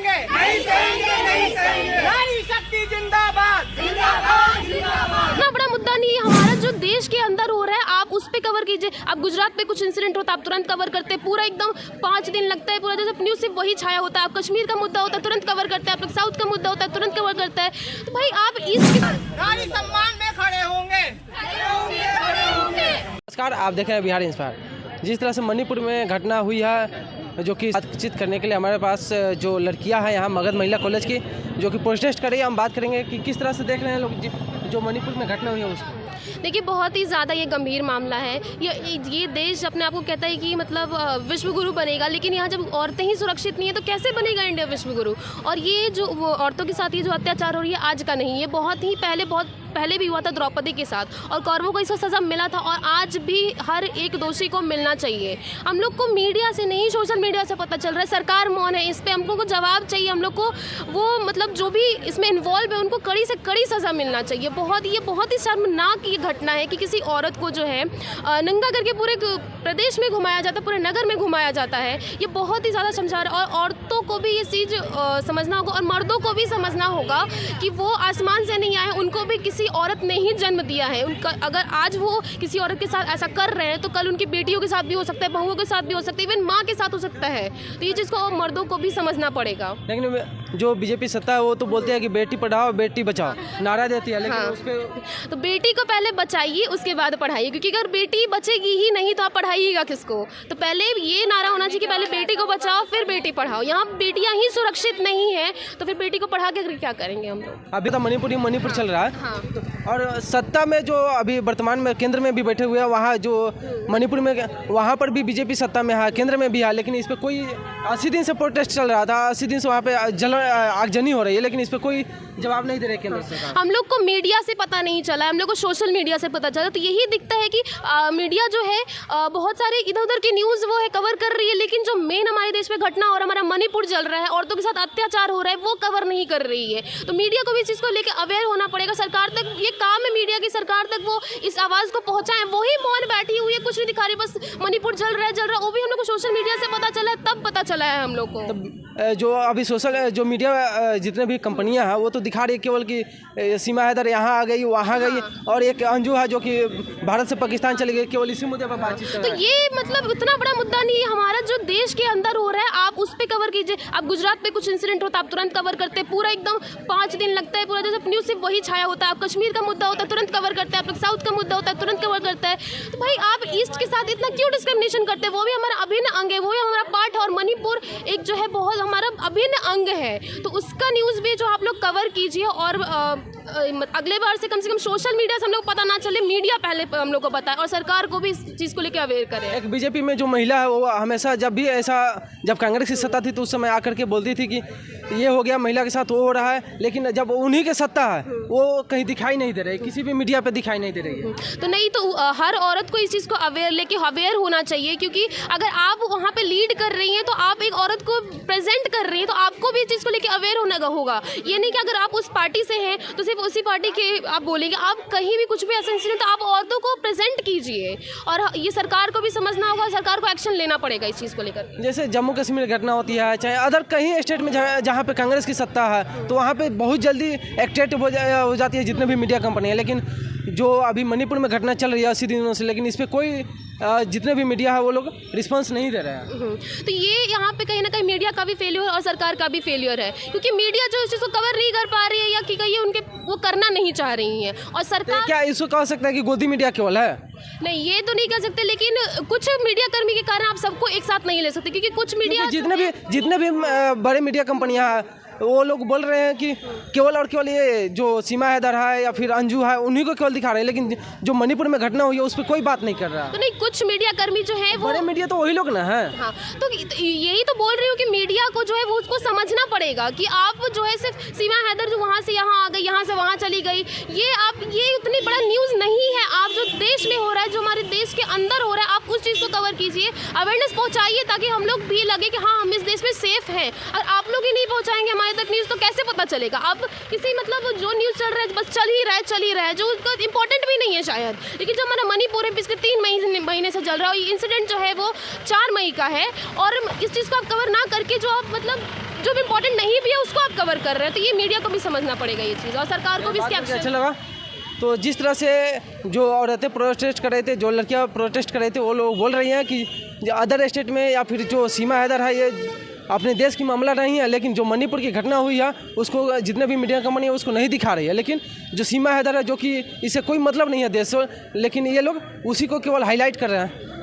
सहेंगे, नहीं सहेंगे, नहीं सहेंगे। नारी शक्ति जिंदाबाद, जिंदाबाद, जिंदाबाद। इतना बड़ा मुद्दा नहीं है, हमारा जो देश के अंदर हो रहा है आप उस पे कवर कीजिए। अब गुजरात पे कुछ इंसिडेंट होता है आप तुरंत कवर करते हैं, पूरा एकदम 5 दिन लगता है, पूरा जैसे न्यूज़ सिर्फ वही छाया होता है। आप कश्मीर का मुद्दा होता है तुरंत कवर करते हैं, आप लोग साउथ का मुद्दा होता है तुरंत कवर करता है। तो भाई आप इस नारी सम्मान में खड़े होंगे, खड़े होंगे, खड़े होंगे। नमस्कार, आप देख रहे हैं बिहार इंस्पायर। जिस तरह से मणिपुर में घटना हुई है, जो कि बातचीत करने के लिए हमारे पास जो लड़कियां हैं यहाँ मगध महिला कॉलेज की, जो कि प्रोटेस्ट कर रही है, हम बात करेंगे कि किस तरह से देख रहे हैं लोग जो मणिपुर में घटना हुई है उसको। देखिए बहुत ही ज़्यादा ये गंभीर मामला है। ये देश अपने आप को कहता है कि मतलब विश्व गुरु बनेगा, लेकिन यहाँ जब औरतें ही सुरक्षित नहीं है तो कैसे बनेगा इंडिया विश्व गुरु। और ये जो औरतों के साथ ये जो अत्याचार हो रही है आज का नहीं, ये बहुत पहले भी हुआ था द्रौपदी के साथ, और कौरवों को इसका सज़ा मिला था, और आज भी हर एक दोषी को मिलना चाहिए। हम लोग को मीडिया से नहीं सोशल मीडिया से पता चल रहा है, सरकार मौन है इस पर। हम लोग को जवाब चाहिए, हम लोग को वो मतलब जो भी इसमें इन्वॉल्व है उनको कड़ी से कड़ी सज़ा मिलना चाहिए। ये बहुत ही शर्मनाक ये घटना है कि किसी औरत को जो है नंगा करके पूरे प्रदेश में घुमाया जाता है, पूरे नगर में घुमाया जाता है। ये बहुत ही ज़्यादा शर्मसार, और औरतों को भी ये चीज़ समझना होगा और मर्दों को भी समझना होगा कि वो आसमान से नहीं आए, उनको भी किसी औरत ने ही जन्म दिया है। उनका अगर आज वो किसी औरत के साथ ऐसा कर रहे हैं तो कल उनकी बेटियों के साथ भी हो सकता है, बहुओं के साथ भी हो सकता है, इवन माँ के साथ हो सकता है। तो ये चीज़ को मर्दों को भी समझना पड़ेगा। लेकिन जो बीजेपी सत्ता है वो तो बोलते हैं कि बेटी पढ़ाओ बेटी बचाओ, नारा देती है, लेकिन उस पे तो बेटी को पहले बचाइए उसके बाद पढ़ाइए, क्योंकि अगर बेटी बचेगी ही नहीं तो आप पढ़ाइएगा किसको। तो पहले ये नारा होना चाहिए कि पहले बेटी को बचाओ फिर बेटी पढ़ाओ। यहाँ बेटियाँ ही सुरक्षित नहीं है तो फिर बेटी को पढ़ा के क्या करेंगे हम लोग। अभी तो मणिपुर चल रहा है। हाँ। और सत्ता में जो अभी वर्तमान में केंद्र में भी बैठे हुए हैं, वहाँ जो मणिपुर में वहाँ पर भी बीजेपी सत्ता में है, केंद्र में भी है, लेकिन इस पर कोई 80 दिन से प्रोटेस्ट चल रहा था, 80 दिन से वहाँ पे आगजनी हो रही है, लेकिन इस पर कोई जवाब नहीं दे रहे केंद्र सरकार। हम लोग को मीडिया से पता नहीं चला, हम लोग को सोशल मीडिया से पता चला। तो यही दिखता है कि मीडिया जो है बहुत सारे इधर उधर की न्यूज़ वो है कवर कर रही है, लेकिन जो मेन हमारे देश में घटना और हमारा मणिपुर चल रहा है, औरतों के साथ अत्याचार हो रहा है, वो कवर नहीं कर रही है। तो मीडिया को भी इस चीज़ को लेकर अवेयर होना पड़ेगा। सरकार तक ये काम है मीडिया की, सरकार तक वो इस आवाज़ को पहुँचाएं। वही मौन बैठी हुई है, कुछ नहीं दिखा रही, बस मणिपुर चल रहा है, वो भी हम लोग को सोशल मीडिया से पता चला है, तब पता चला है हम लोग को। जो अभी जो मीडिया जितने भी कंपनियां हैं वो तो दिखा रही है केवल कि सीमा हैदर यहाँ आ गई वहाँ गई, और एक अंजू है जो कि भारत से पाकिस्तान चली गई, केवल इसी मुद्दे पर बातचीत कर रहा है। तो ये मतलब इतना बड़ा मुद्दा नहीं है, हमारा जो देश के अंदर हो रहा है आप उस पे कवर कीजिए। अब गुजरात पे कुछ इंसिडेंट होता है आप तुरंत कवर करते हैं, पूरा एकदम 5 दिन लगता है, पूरा जैसे न्यूज़ सिर्फ वही छाया होता है। आप कश्मीर का मुद्दा होता है तुरंत कवर करते हैं, आप लोग साउथ का मुद्दा होता है तुरंत कवर करता है। तो भाई आप ईस्ट के साथ इतना क्यों डिस्क्रिमिनेशन करते हैं? वो भी हमारा अभिन्न अंग है, वो भी हमारा पार्ट है, और मणिपुर एक जो है बहुत हमारा अभिन्न अंग है। तो उसका न्यूज़ भी जो आप लोग कवर कीजिए, और अगले बार से कम सोशल मीडिया से हम लोग पता ना चले, मीडिया पहले हम लोग को बताए, और सरकार को भी इस चीज़ को लेकर अवेयर करे। एक बीजेपी में जो महिला है वो हमेशा जब कांग्रेस की सत्ता थी तो उस समय आकर के बोलती थी कि ये हो गया महिला के साथ वो हो रहा है, लेकिन जब उन्हीं के सत्ता है वो कहीं दिखाई नहीं दे रही, किसी भी मीडिया पे दिखाई नहीं दे रही है। तो नहीं तो हर औरत को इस चीज़ को अवेयर होना चाहिए, क्योंकि अगर आप वहाँ पे लीड कर रही हैं तो आप एक औरत को प्रेजेंट कर रही हैं, तो आपको भी इस चीज़ को लेकर अवेयर होना होगा। ये नहीं कि अगर आप उस पार्टी से हैं तो सिर्फ उसी पार्टी के आप बोलेंगे, आप कहीं भी कुछ भी ऐसा इंसिडेंट तो आप औरतों को प्रेजेंट कीजिए, और ये सरकार को भी समझना होगा, सरकार को एक्शन लेना पड़ेगा इस चीज़ को लेकर। जैसे जम्मू कश्मीर घटना होती है, चाहे अदर कहीं स्टेट में जहाँ पे कांग्रेस की सत्ता है, तो वहाँ पे बहुत जल्दी एक्टिव हो जाती है जितने भी मीडिया कंपनी है। लेकिन जो अभी मणिपुर में घटना चल रही है 80 दिनों से, लेकिन इस पर कोई जितने भी मीडिया है वो लोग रिस्पांस नहीं दे रहे हैं। तो ये यहाँ पे कहीं ना कहीं मीडिया का भी फेलियर और सरकार का भी फेलियर है, क्योंकि मीडिया जो इस चीज़ को कवर नहीं कर पा रही है, या कि कहिए उनके वो करना नहीं चाह रही है। और सरकार क्या इसको कह सकता है कि गोदी मीडिया केवल है? नहीं, ये तो नहीं कह सकते, लेकिन कुछ मीडिया कर्मी के कारण आप सबको एक साथ नहीं ले सकते, क्योंकि कुछ मीडिया जितने भी बड़े मीडिया कंपनियां हैं वो लोग बोल रहे हैं कि केवल और केवल ये जो सीमा हैदर है या फिर अंजू है उन्हीं को केवल दिखा रहे हैं, लेकिन जो मणिपुर में घटना हुई है उस पर कोई बात नहीं कर रहा। तो नहीं, कुछ मीडिया कर्मी जो है वो बड़े मीडिया तो वही लोग ना है। हाँ, तो यही तो बोल रही हूँ कि मीडिया को जो है वो उसको समझना पड़ेगा कि आप जो है सिर्फ सीमा हैदर जो वहाँ से यहाँ आ गई, यहाँ से वहाँ चली गई, ये उतनी बड़ा न्यूज़ नहीं है। आप जो देश में हो रहा है, जो हमारे देश के अंदर हो रहा है, आप उस चीज़ को कवर कीजिए, अवेयरनेस पहुँचाइए, ताकि हम लोग भी लगे कि हाँ हम इस देश में सेफ हैं। और आप लोग ही नहीं पहुँचाएंगे हमारे तक न्यूज़ तो कैसे पता चलेगा? आप किसी मतलब जो न्यूज़ चल रहा है बस चल ही रहा है जो उसका इंपॉर्टेंट भी नहीं है शायद, लेकिन जो हमारा मणिपुर है पिछले 3 महीने से चल रहा है, और ये इंसिडेंट जो है वो 4 मई का है, और इस चीज़ को आप कवर ना करके जो आप मतलब जो इम्पोर्टेंट नहीं भी है उसको आप कवर कर रहे हैं। तो ये मीडिया को भी समझना पड़ेगा ये चीज़, और सरकार को भी इसके अच्छा एक्शन। लगा। तो जिस तरह से जो औरतें प्रोटेस्ट कर रहे थे, जो लड़कियां प्रोटेस्ट कर रहे थे, वो लोग बोल रही हैं कि जो अदर स्टेट में या फिर जो सीमा हैदर है ये अपने देश की मामला नहीं है, लेकिन जो मणिपुर की घटना हुई है उसको जितने भी मीडिया कंपनी है उसको नहीं दिखा रही है। लेकिन जो सीमा हैदर है जो कि इससे कोई मतलब नहीं है देश से, लेकिन ये लोग उसी को केवल हाईलाइट कर रहे हैं।